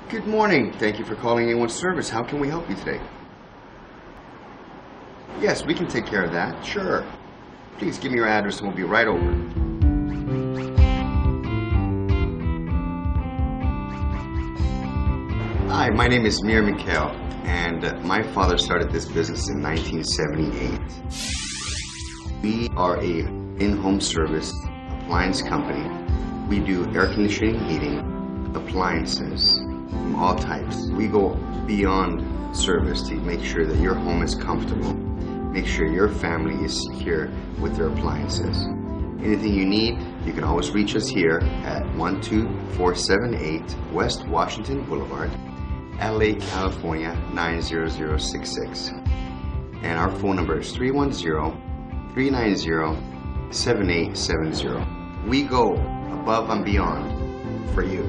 Good morning. Thank you for calling A-1 Service. How can we help you today? Yes, we can take care of that. Sure. Please give me your address and we'll be right over. Hi, my name is Mir Mikhail, and my father started this business in 1978. We are a in-home service appliance company. We do air conditioning, heating, appliances from all types. We go beyond service to make sure that your home is comfortable, make sure your family is secure with their appliances. Anything you need, you can always reach us here at 12478 West Washington Boulevard, LA, California 90066. And our phone number is 310-390-7870. We go above and beyond for you.